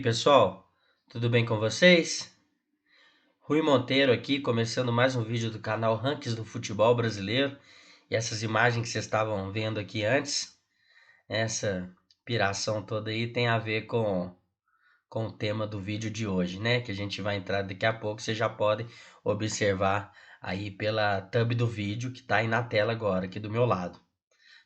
pessoal, tudo bem com vocês? Rui Monteiro aqui, começando mais um vídeo do canal Rankings do Futebol Brasileiro. E essas imagens que vocês estavam vendo aqui antes, essa piração toda aí tem a ver com o tema do vídeo de hoje, né? Que a gente vai entrar daqui a pouco, vocês já podem observar aí pela thumb do vídeo que tá aí na tela agora, aqui do meu lado.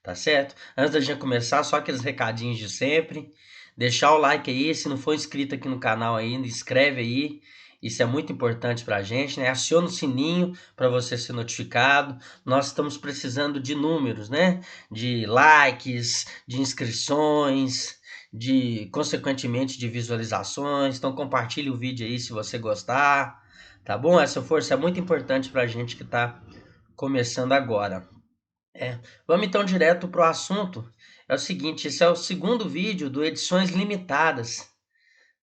Tá certo? Antes da gente começar, só aqueles recadinhos de sempre. Deixar o like aí, se não for inscrito aqui no canal ainda, inscreve aí. Isso é muito importante pra gente, né? Aciona o sininho para você ser notificado. Nós estamos precisando de números, né? De likes, de inscrições, consequentemente de visualizações. Então compartilhe o vídeo aí se você gostar, tá bom? Essa força é muito importante pra gente que tá começando agora. Vamos então direto para o assunto. É o seguinte, esse é o segundo vídeo do Edições Limitadas,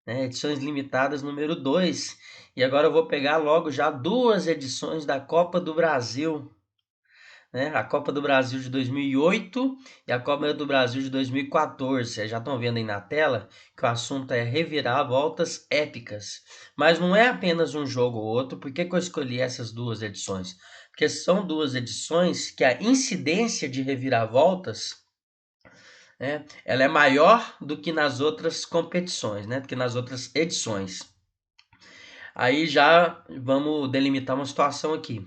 né? Edições Limitadas número 2. E agora eu vou pegar logo já duas edições da Copa do Brasil, né? A Copa do Brasil de 2008 e a Copa do Brasil de 2014. Vocês já estão vendo aí na tela que o assunto é reviravoltas épicas. Mas não é apenas um jogo ou outro. Por que que eu escolhi essas duas edições? Porque são duas edições que a incidência de reviravoltas, né, ela é maior do que nas outras competições, né, do que nas outras edições. Aí já vamos delimitar uma situação aqui.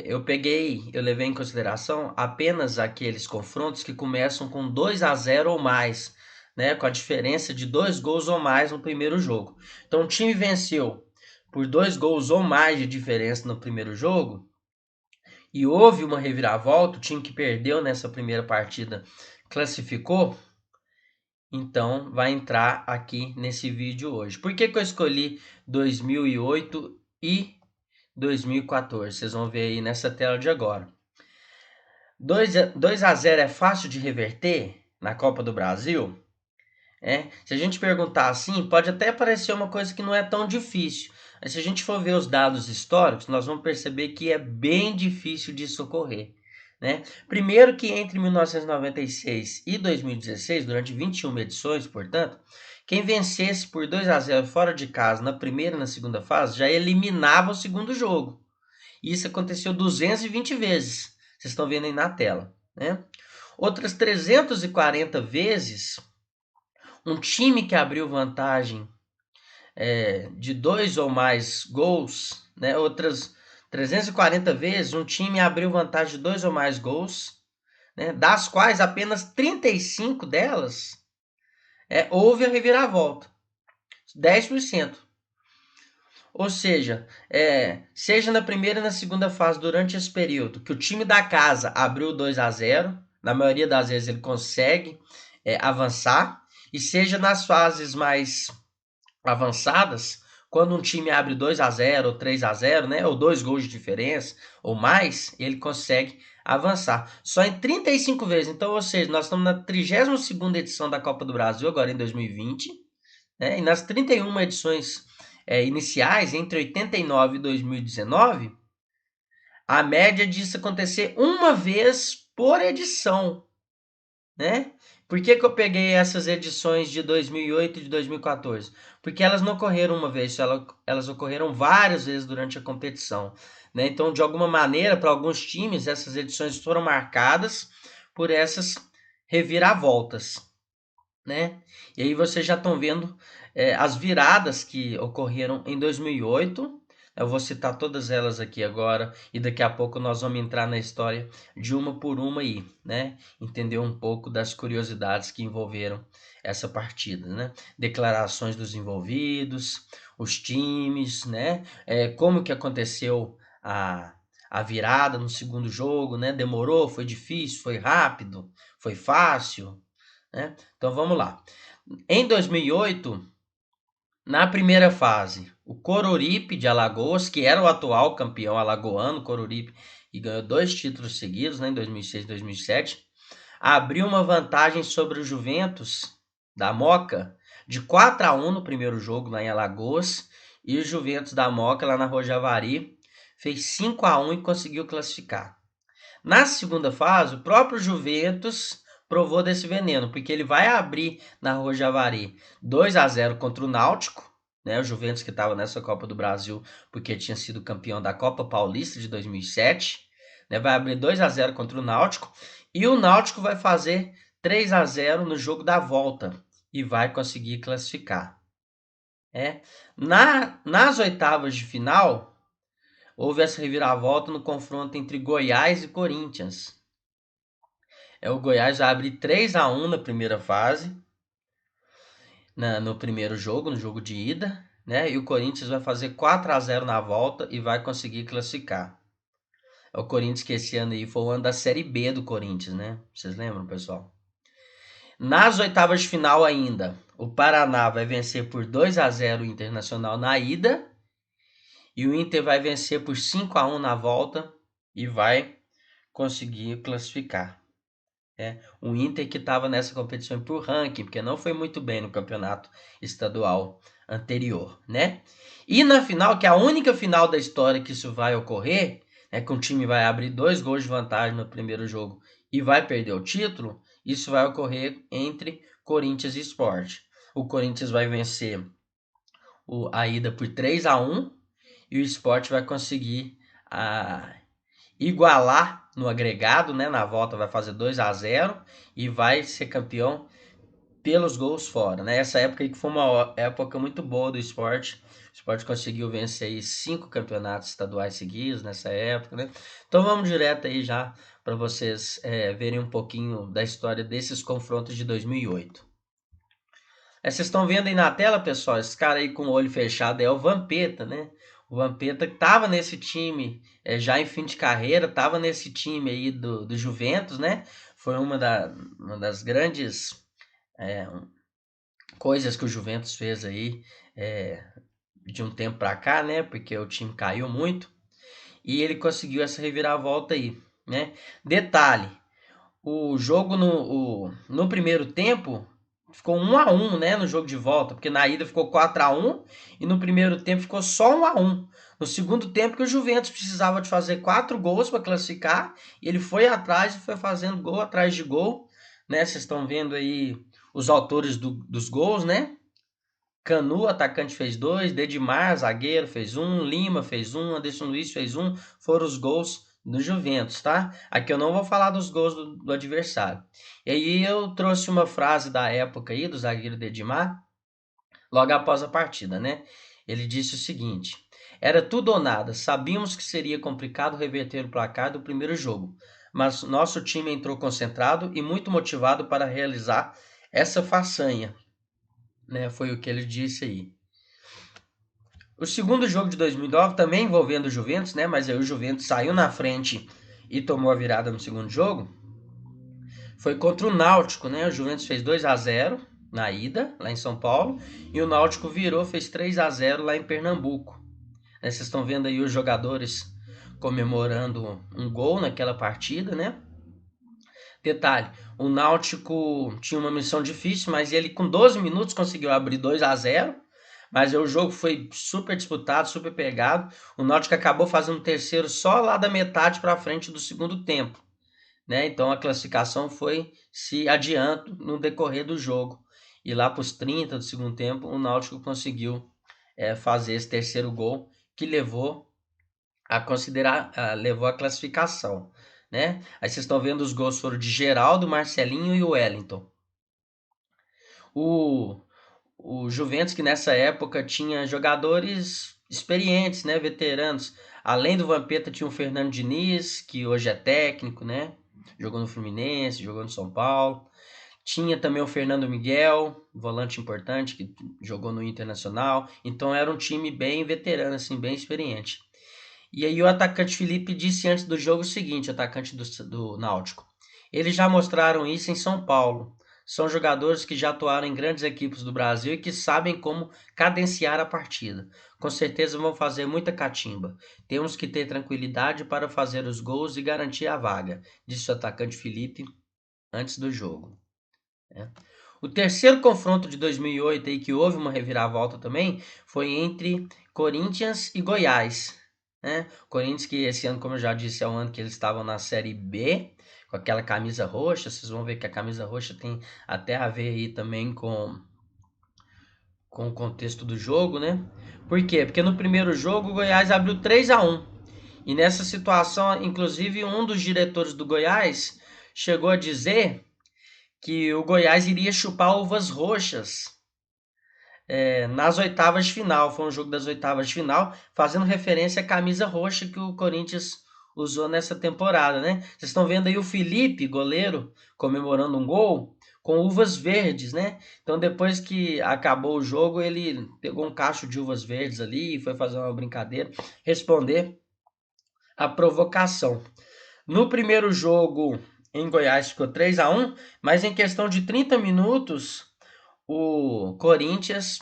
Eu levei em consideração apenas aqueles confrontos que começam com 2-0 ou mais, né, com a diferença de 2 gols ou mais no primeiro jogo. Então o time venceu por 2 gols ou mais de diferença no primeiro jogo, e houve uma reviravolta, o time que perdeu nessa primeira partida classificou, então vai entrar aqui nesse vídeo hoje. Por que que eu escolhi 2008 e 2014? Vocês vão ver aí nessa tela de agora. 2-0 é fácil de reverter na Copa do Brasil? Se a gente perguntar assim, pode até parecer uma coisa que não é tão difícil. Mas se a gente for ver os dados históricos, nós vamos perceber que é bem difícil disso ocorrer, né? Primeiro que entre 1996 e 2016, durante 21 edições, portanto, quem vencesse por 2-0 fora de casa na primeira e na segunda fase já eliminava o segundo jogo. Isso aconteceu 220 vezes. Vocês estão vendo aí na tela, né? Outras 340 vezes, um time que abriu vantagem de 2 ou mais gols, né? Outras 340 vezes, um time abriu vantagem de 2 ou mais gols, né? Das quais apenas 35 delas houve a reviravolta, 10%. Ou seja, seja na primeira e na segunda fase, durante esse período, que o time da casa abriu 2-0, na maioria das vezes ele consegue avançar, e seja nas fases mais avançadas, quando um time abre 2-0 ou 3-0, né, ou 2 gols de diferença ou mais, ele consegue avançar. Só em 35 vezes. Então, ou seja, nós estamos na 32ª edição da Copa do Brasil, agora em 2020, né, e nas 31 edições iniciais, entre 89 e 2019, a média disso acontecer uma vez por edição, né? Por que que eu peguei essas edições de 2008 e de 2014? Porque elas não ocorreram uma vez, elas ocorreram várias vezes durante a competição, né? Então, de alguma maneira, para alguns times, essas edições foram marcadas por essas reviravoltas, né? E aí vocês já estão vendo as viradas que ocorreram em 2008. Eu vou citar todas elas aqui agora e daqui a pouco nós vamos entrar na história de uma por uma aí, né? Entender um pouco das curiosidades que envolveram essa partida, né? Declarações dos envolvidos, os times, né? Como que aconteceu a virada no segundo jogo, né? Demorou, foi difícil, foi rápido, foi fácil, né? Então vamos lá. Em 2008, na primeira fase, o Coruripe de Alagoas, que era o atual campeão alagoano, Coruripe, e ganhou 2 títulos seguidos, né, em 2006 e 2007, abriu uma vantagem sobre o Juventus da Moca de 4-1 no primeiro jogo lá em Alagoas, e o Juventus da Moca lá na Rojavari fez 5-1 e conseguiu classificar. Na segunda fase, o próprio Juventus provou desse veneno, porque ele vai abrir na Rua Javari 2-0 contra o Náutico, né? O Juventus que estava nessa Copa do Brasil, porque tinha sido campeão da Copa Paulista de 2007, né? Vai abrir 2-0 contra o Náutico e o Náutico vai fazer 3-0 no jogo da volta e vai conseguir classificar. Nas oitavas de final, houve essa reviravolta no confronto entre Goiás e Corinthians. O Goiás vai abrir 3-1 na primeira fase, no primeiro jogo, no jogo de ida, né? E o Corinthians vai fazer 4-0 na volta e vai conseguir classificar. É o Corinthians que esse ano aí foi o ano da Série B do Corinthians, né? Vocês lembram, pessoal? Nas oitavas de final ainda, o Paraná vai vencer por 2-0 o Internacional na ida. E o Inter vai vencer por 5-1 na volta e vai conseguir classificar. O Inter que estava nessa competição por ranking, porque não foi muito bem no campeonato estadual anterior, né? E na final, que é a única final da história que isso vai ocorrer, que um time vai abrir 2 gols de vantagem no primeiro jogo e vai perder o título, isso vai ocorrer entre Corinthians e Sport. O Corinthians vai vencer a ida por 3-1 e o Sport vai conseguir igualar no agregado, né? Na volta vai fazer 2-0 e vai ser campeão pelos gols fora, né? Essa época aí que foi uma época muito boa do Sport. O Sport conseguiu vencer aí 5 campeonatos estaduais seguidos nessa época, né? Então vamos direto aí já para vocês verem um pouquinho da história desses confrontos de 2008. Vocês estão vendo aí na tela, pessoal, esse cara aí com o olho fechado é o Vampeta, né? O Vampeta que tava nesse time já em fim de carreira, tava nesse time aí do Juventus, né? Foi uma das grandes coisas que o Juventus fez aí de um tempo pra cá, né? Porque o time caiu muito e ele conseguiu essa reviravolta aí, né? Detalhe, o jogo no primeiro tempo ficou 1-1, né, no jogo de volta, porque na ida ficou 4-1 e no primeiro tempo ficou só 1-1. No segundo tempo que o Juventus precisava de fazer 4 gols para classificar, e ele foi atrás e foi fazendo gol atrás de gol, né? Vocês estão vendo aí os autores dos gols, né? Canu, atacante, fez 2, Dedimar, zagueiro, fez 1, Lima fez 1, Anderson Luiz fez 1, foram os gols do Juventus, tá? Aqui eu não vou falar dos gols do adversário. E aí eu trouxe uma frase da época aí, do zagueiro Dedimar, logo após a partida, né? Ele disse o seguinte: era tudo ou nada, sabíamos que seria complicado reverter o placar do primeiro jogo, mas nosso time entrou concentrado e muito motivado para realizar essa façanha, né? Foi o que ele disse aí. O segundo jogo de 2009 também envolvendo o Juventus, né? Mas aí o Juventus saiu na frente e tomou a virada no segundo jogo. Foi contra o Náutico, né? O Juventus fez 2-0 na ida, lá em São Paulo, e o Náutico virou, fez 3-0 lá em Pernambuco. Vocês estão vendo aí os jogadores comemorando um gol naquela partida, né? Detalhe, o Náutico tinha uma missão difícil, mas ele com 12 minutos conseguiu abrir 2-0. Mas o jogo foi super disputado, super pegado. O Náutico acabou fazendo o terceiro só lá da metade para frente do segundo tempo, né? Então a classificação foi se adiando no decorrer do jogo. E lá para os 30 do segundo tempo, o Náutico conseguiu fazer esse terceiro gol que levou levou a classificação, né? Aí vocês estão vendo os gols foram de Geraldo, Marcelinho e Wellington. O Juventus, que nessa época tinha jogadores experientes, né, veteranos. Além do Vampeta tinha o Fernando Diniz, que hoje é técnico, né? Jogou no Fluminense, jogou no São Paulo. Tinha também o Fernando Miguel, volante importante, que jogou no Internacional. Então era um time bem veterano, assim, bem experiente. E aí o atacante Felipe disse antes do jogo o seguinte, atacante do Náutico: eles já mostraram isso em São Paulo. São jogadores que já atuaram em grandes equipes do Brasil e que sabem como cadenciar a partida. Com certeza vão fazer muita catimba. Temos que ter tranquilidade para fazer os gols e garantir a vaga, disse o atacante Felipe antes do jogo. O terceiro confronto de 2008, aí, que houve uma reviravolta também, foi entre Corinthians e Goiás. Corinthians que esse ano, como eu já disse, é o ano que eles estavam na Série B, com aquela camisa roxa. Vocês vão ver que a camisa roxa tem até a ver aí também com o contexto do jogo, né? Por quê? Porque no primeiro jogo o Goiás abriu 3-1. E nessa situação, inclusive, um dos diretores do Goiás chegou a dizer que o Goiás iria chupar uvas roxas nas oitavas de final. Foi um jogo das oitavas de final, fazendo referência à camisa roxa que o Corinthians usou nessa temporada, né? Vocês estão vendo aí o Felipe, goleiro, comemorando um gol com uvas verdes, né? Então depois que acabou o jogo, ele pegou um cacho de uvas verdes ali e foi fazer uma brincadeira, responder a provocação. No primeiro jogo em Goiás ficou 3-1, mas em questão de 30 minutos o Corinthians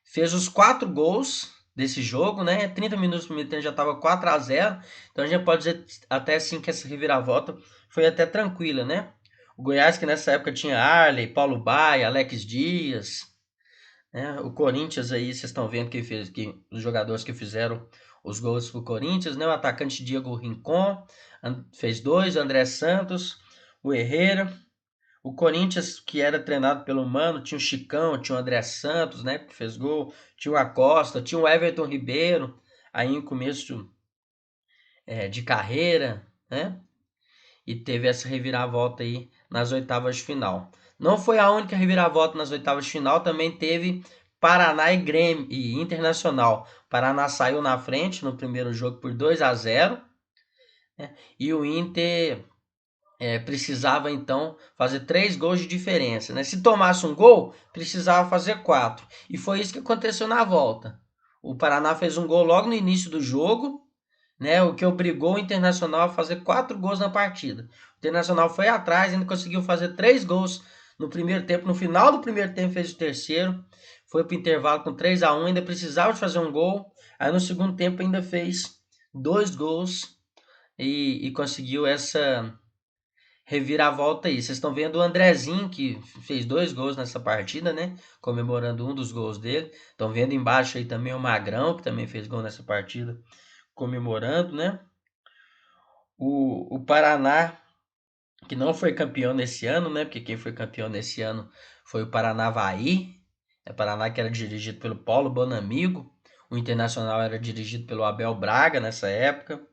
fez os 4 gols desse jogo, né? 30 minutos do primeiro tempo já estava 4-0. Então a gente pode dizer até assim que essa reviravolta foi até tranquila, né? O Goiás, que nessa época tinha Arley, Paulo Baia, Alex Dias, né? O Corinthians aí, vocês estão vendo que os jogadores que fizeram os gols pro Corinthians, né? O atacante Diego Rincon fez 2, o André Santos, o Herrera. O Corinthians, que era treinado pelo Mano, tinha o Chicão, tinha o André Santos, né, que fez gol, tinha o Acosta, tinha o Everton Ribeiro, aí em começo de carreira, né, e teve essa reviravolta aí nas oitavas de final. Não foi a única reviravolta nas oitavas de final, também teve Paraná e Grêmio e Internacional. Paraná saiu na frente no primeiro jogo por 2-0, né, e o Inter precisava então fazer 3 gols de diferença, né? Se tomasse um gol, precisava fazer 4. E foi isso que aconteceu na volta. O Paraná fez um gol logo no início do jogo, né? O que obrigou o Internacional a fazer 4 gols na partida. O Internacional foi atrás, ainda conseguiu fazer 3 gols no primeiro tempo. No final do primeiro tempo fez o terceiro. Foi para o intervalo com 3-1, ainda precisava de fazer um gol. Aí no segundo tempo ainda fez 2 gols e conseguiu essa reviravolta aí. Vocês estão vendo o Andrezinho, que fez 2 gols nessa partida, né? Comemorando um dos gols dele. Estão vendo embaixo aí também o Magrão, que também fez gol nessa partida, comemorando, né? O Paraná, que não foi campeão nesse ano, né? Porque quem foi campeão nesse ano foi o Paranavaí. O Paraná que era dirigido pelo Paulo Bonamigo. O Internacional era dirigido pelo Abel Braga nessa época.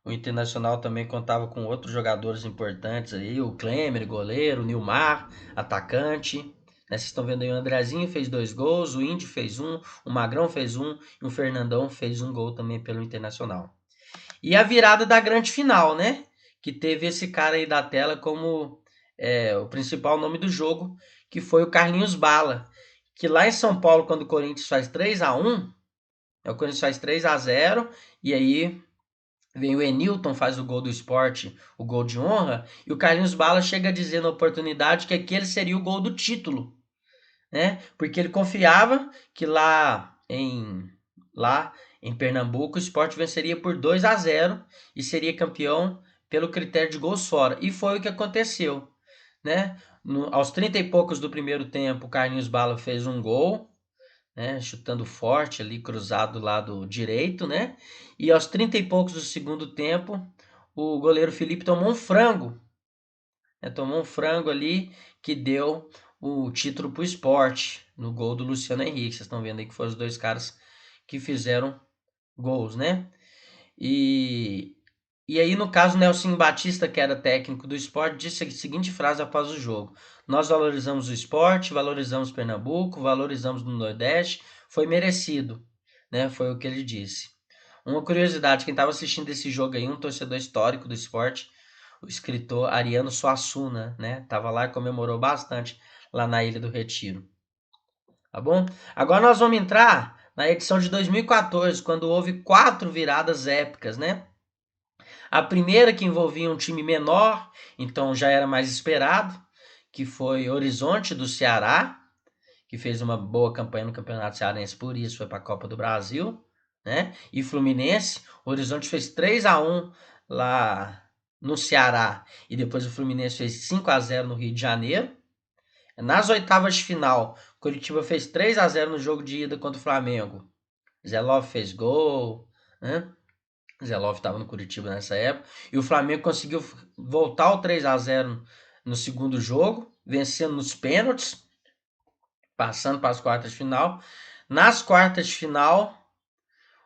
O Internacional também contava com outros jogadores importantes aí, o Klemer, goleiro, o Nilmar, atacante. Né, vocês estão vendo aí o Andrezinho fez 2 gols, o Índio fez 1, o Magrão fez 1 e o Fernandão fez 1 gol também pelo Internacional. E a virada da grande final, né? Que teve esse cara aí da tela como o principal nome do jogo, que foi o Carlinhos Bala. Que lá em São Paulo, quando o Corinthians faz 3-1, o Corinthians faz 3-0, e aí vem o Enilton, faz o gol do Sport, o gol de honra, e o Carlinhos Bala chega a dizer na oportunidade que aquele seria o gol do título, né? Porque ele confiava que lá em Pernambuco o Sport venceria por 2-0 e seria campeão pelo critério de gols fora. E foi o que aconteceu, né? Aos 30 e poucos do primeiro tempo, o Carlinhos Bala fez um gol, né, chutando forte ali, cruzado do lado direito, né? E aos 30 e poucos do segundo tempo, o goleiro Felipe tomou um frango, né? Tomou um frango ali que deu o título pro Sport, no gol do Luciano Henrique. Vocês estão vendo aí que foram os 2 caras que fizeram gols, né? E, e aí, no caso, Nelson Batista, que era técnico do Sport, disse a seguinte frase após o jogo: Nós valorizamos o esporte, valorizamos Pernambuco, valorizamos no Nordeste, foi merecido, né? Foi o que ele disse. Uma curiosidade, quem estava assistindo esse jogo aí, um torcedor histórico do esporte, o escritor Ariano Suassuna, né? Tava lá e comemorou bastante lá na Ilha do Retiro. Tá bom? Agora nós vamos entrar na edição de 2014, quando houve 4 viradas épicas, né? A primeira que envolvia um time menor, então já era mais esperado, que foi Horizonte do Ceará, que fez uma boa campanha no Campeonato Cearense, por isso foi para a Copa do Brasil, né? E Fluminense, o Horizonte fez 3-1 lá no Ceará e depois o Fluminense fez 5-0 no Rio de Janeiro. Nas oitavas de final, Curitiba fez 3-0 no jogo de ida contra o Flamengo. Zé Love fez gol, né? Zelov estava no Curitiba nessa época. E o Flamengo conseguiu voltar ao 3-0 no segundo jogo, vencendo nos pênaltis, passando para as quartas de final. Nas quartas de final,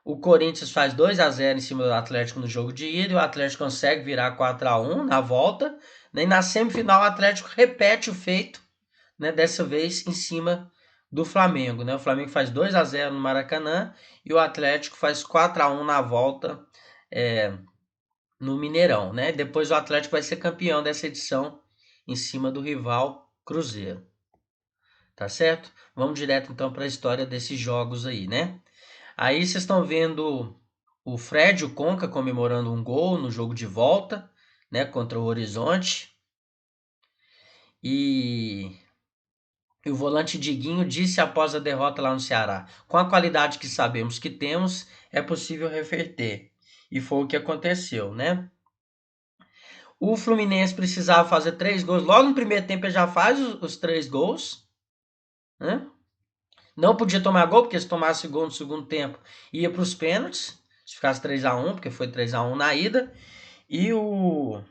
o Corinthians faz 2-0 em cima do Atlético no jogo de ida e o Atlético consegue virar 4-1 na volta. E na semifinal, o Atlético repete o feito, né, dessa vez em cima do Flamengo. Né? O Flamengo faz 2-0 no Maracanã e o Atlético faz 4-1 na volta no Mineirão. Né? Depois o Atlético vai ser campeão dessa edição em cima do rival Cruzeiro. Tá certo? Vamos direto então para a história desses jogos aí, né? Aí vocês estão vendo o Fred e o Conca comemorando um gol no jogo de volta, né, contra o Horizonte. E o volante Diguinho disse após a derrota lá no Ceará: com a qualidade que sabemos que temos, é possível reverter. E foi o que aconteceu, né? O Fluminense precisava fazer 3 gols. Logo no primeiro tempo ele já faz os 3 gols, né? Não podia tomar gol, porque se tomasse gol no segundo tempo, ia para os pênaltis. Se ficasse 3-1, porque foi 3-1 na ida. E o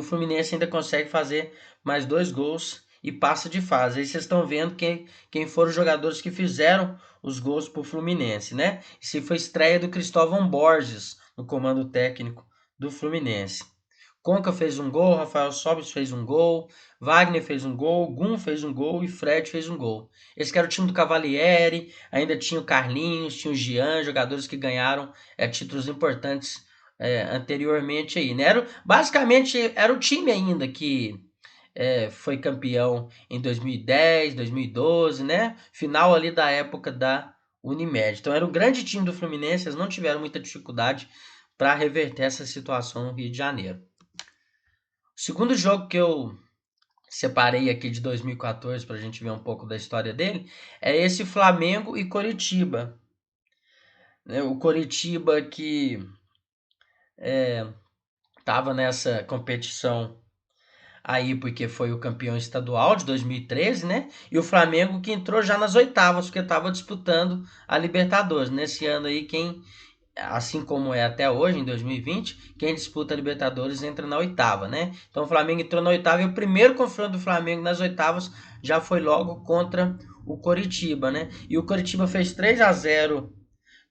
Fluminense ainda consegue fazer mais 2 gols e passa de fase. Aí vocês estão vendo quem foram os jogadores que fizeram os gols para o Fluminense, né? Isso foi estreia do Cristóvão Borges no comando técnico do Fluminense. Conca fez um gol, Rafael Sobis fez um gol, Wagner fez um gol, Gum fez um gol e Fred fez um gol. Esse que era o time do Cavalieri, ainda tinha o Carlinhos, tinha o Jean, jogadores que ganharam títulos importantes anteriormente aí, né? Basicamente era o time ainda que foi campeão em 2010, 2012, né? Final ali da época da Unimed. Então era o grande time do Fluminense, eles não tiveram muita dificuldade para reverter essa situação no Rio de Janeiro. O segundo jogo que eu separei aqui de 2014 para a gente ver um pouco da história dele é esse Flamengo e Coritiba. O Coritiba que estava nessa competição aí porque foi o campeão estadual de 2013, né? E o Flamengo que entrou já nas oitavas, porque estava disputando a Libertadores. Nesse ano aí, assim como é até hoje, em 2020, quem disputa a Libertadores entra na oitava, né? Então o Flamengo entrou na oitava e o primeiro confronto do Flamengo nas oitavas já foi logo contra o Coritiba, né? E o Coritiba fez 3-0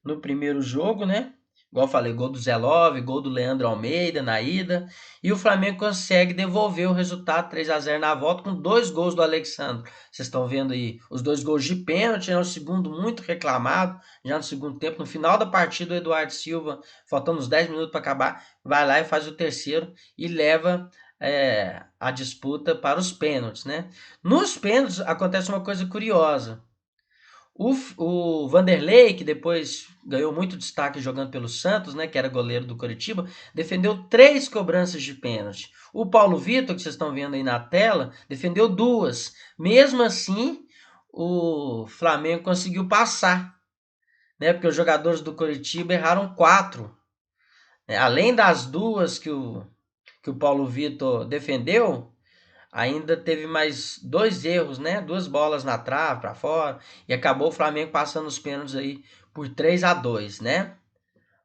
no primeiro jogo, né? Igual eu falei, gol do Zé Love, gol do Leandro Almeida na ida. E o Flamengo consegue devolver o resultado 3-0 na volta com 2 gols do Alexandre. Vocês estão vendo aí os 2 gols de pênalti, né? O segundo muito reclamado, já no segundo tempo. No final da partida, o Eduardo Silva, faltando uns 10 minutos para acabar, vai lá e faz o terceiro e leva a disputa para os pênaltis, né? Nos pênaltis acontece uma coisa curiosa. O Vanderlei, que depois ganhou muito destaque jogando pelo Santos, né, que era goleiro do Coritiba, defendeu 3 cobranças de pênalti. O Paulo Vitor, que vocês estão vendo aí na tela, defendeu 2. Mesmo assim, o Flamengo conseguiu passar, né, porque os jogadores do Coritiba erraram 4. Além das 2 que o Paulo Vitor defendeu, ainda teve mais 2 erros, né? 2 bolas na trave para fora e acabou o Flamengo passando os pênaltis aí por 3-2, né?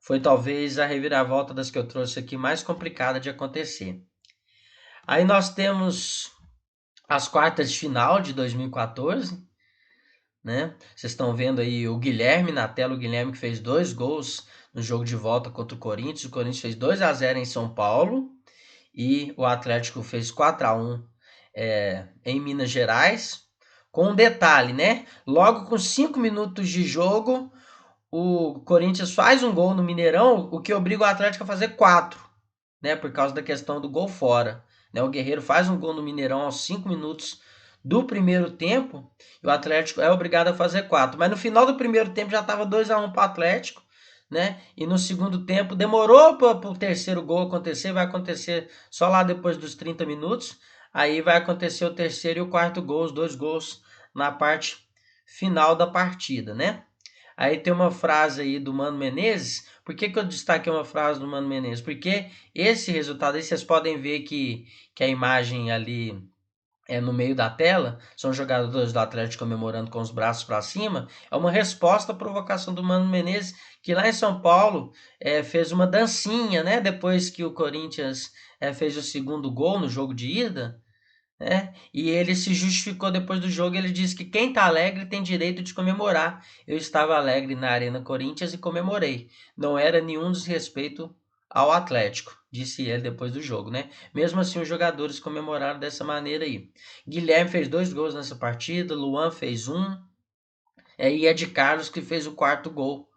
Foi talvez a reviravolta das que eu trouxe aqui mais complicada de acontecer. Aí nós temos as quartas de final de 2014, né? Vocês estão vendo aí o Guilherme na tela, o Guilherme que fez 2 gols no jogo de volta contra o Corinthians. O Corinthians fez 2-0 em São Paulo e o Atlético fez 4-1 em Minas Gerais. Com um detalhe, né? Logo com 5 minutos de jogo, o Corinthians faz um gol no Mineirão, o que obriga o Atlético a fazer 4, né? Por causa da questão do gol fora. Né? O Guerreiro faz um gol no Mineirão aos 5 minutos do primeiro tempo e o Atlético é obrigado a fazer 4. Mas no final do primeiro tempo já estava 2-1 para o Atlético. Né? E no segundo tempo demorou para o terceiro gol acontecer, vai acontecer só lá depois dos 30 minutos. Aí vai acontecer o terceiro e o quarto gol, os 2 gols na parte final da partida, né? Aí tem uma frase aí do Mano Menezes. Por que eu destaquei uma frase do Mano Menezes? Porque esse resultado aí, vocês podem ver que a imagem ali no meio da tela, são jogadores do Atlético comemorando com os braços para cima, é uma resposta à provocação do Mano Menezes, que lá em São Paulo fez uma dancinha, né? Depois que o Corinthians fez o segundo gol no jogo de ida, né? E ele se justificou depois do jogo, ele disse que quem tá alegre tem direito de comemorar. Eu estava alegre na Arena Corinthians e comemorei. Não era nenhum desrespeito ao Atlético, disse ele depois do jogo, né? Mesmo assim, os jogadores comemoraram dessa maneira aí. Guilherme fez 2 gols nessa partida, Luan fez 1, e é de Carlos que fez o 4º gol,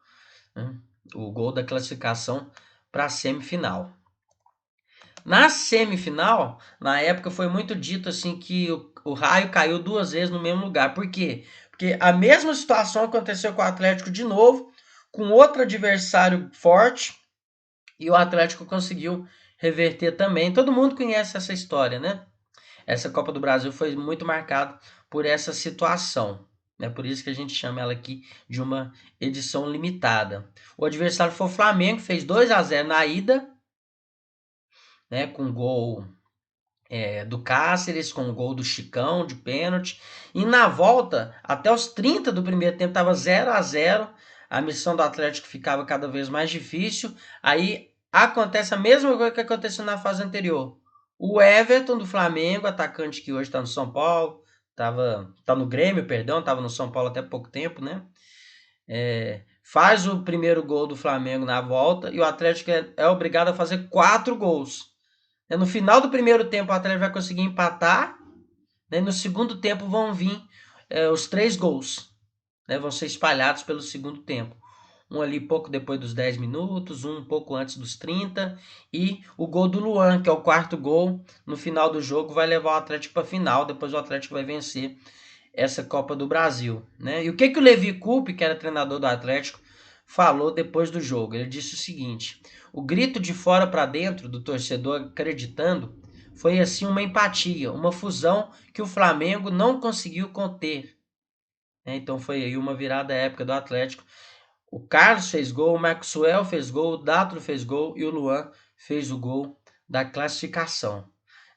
né? O gol da classificação para a semifinal. Na semifinal, na época foi muito dito assim que o raio caiu 2 vezes no mesmo lugar. Por quê? Porque a mesma situação aconteceu com o Atlético de novo, com outro adversário forte, e o Atlético conseguiu reverter também. Todo mundo conhece essa história, né? Essa Copa do Brasil foi muito marcada por essa situação. É por isso que a gente chama ela aqui de uma edição limitada. O adversário foi o Flamengo, fez 2-0 na ida, né, com gol do Cáceres, com o gol do Chicão de pênalti. E na volta, até os 30 do primeiro tempo, estava 0-0. A missão do Atlético ficava cada vez mais difícil. Aí acontece a mesma coisa que aconteceu na fase anterior. O Everton do Flamengo, atacante que hoje está no São Paulo, tá no Grêmio, perdão, estava no São Paulo até pouco tempo, né? Faz o primeiro gol do Flamengo na volta e o Atlético é obrigado a fazer 4 gols. No final do primeiro tempo, o Atlético vai conseguir empatar. Né? No segundo tempo vão vir os 3 gols. Né? Vão ser espalhados pelo segundo tempo. Um ali pouco depois dos 10 minutos, um pouco antes dos 30. E o gol do Luan, que é o 4º gol, no final do jogo, vai levar o Atlético para a final. Depois o Atlético vai vencer essa Copa do Brasil. Né? E o que o Levi Coupe, que era treinador do Atlético, falou depois do jogo? Ele disse o seguinte: o grito de fora para dentro do torcedor acreditando foi assim uma empatia, uma fusão que o Flamengo não conseguiu conter. Então foi aí uma virada épica do Atlético. O Carlos fez gol, o Maxwell fez gol, o Dátolo fez gol e o Luan fez o gol da classificação.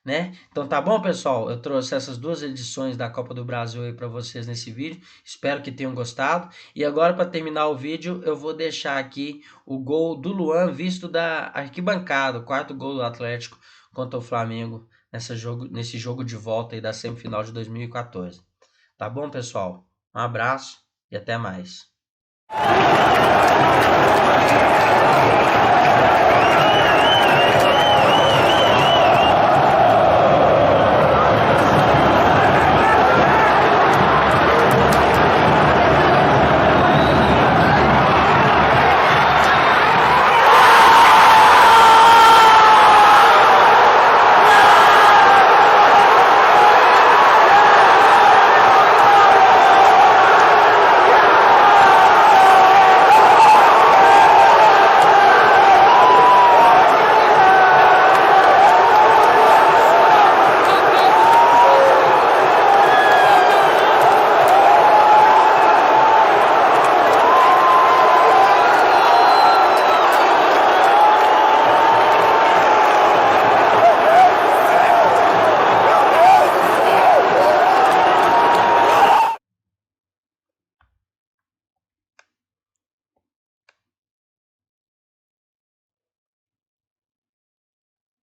Né? Então tá bom, pessoal? Eu trouxe essas 2 edições da Copa do Brasil aí para vocês nesse vídeo. Espero que tenham gostado. E agora, para terminar o vídeo, eu vou deixar aqui o gol do Luan visto da arquibancada, o 4º gol do Atlético contra o Flamengo nesse jogo de volta aí da semifinal de 2014. Tá bom, pessoal? Um abraço e até mais.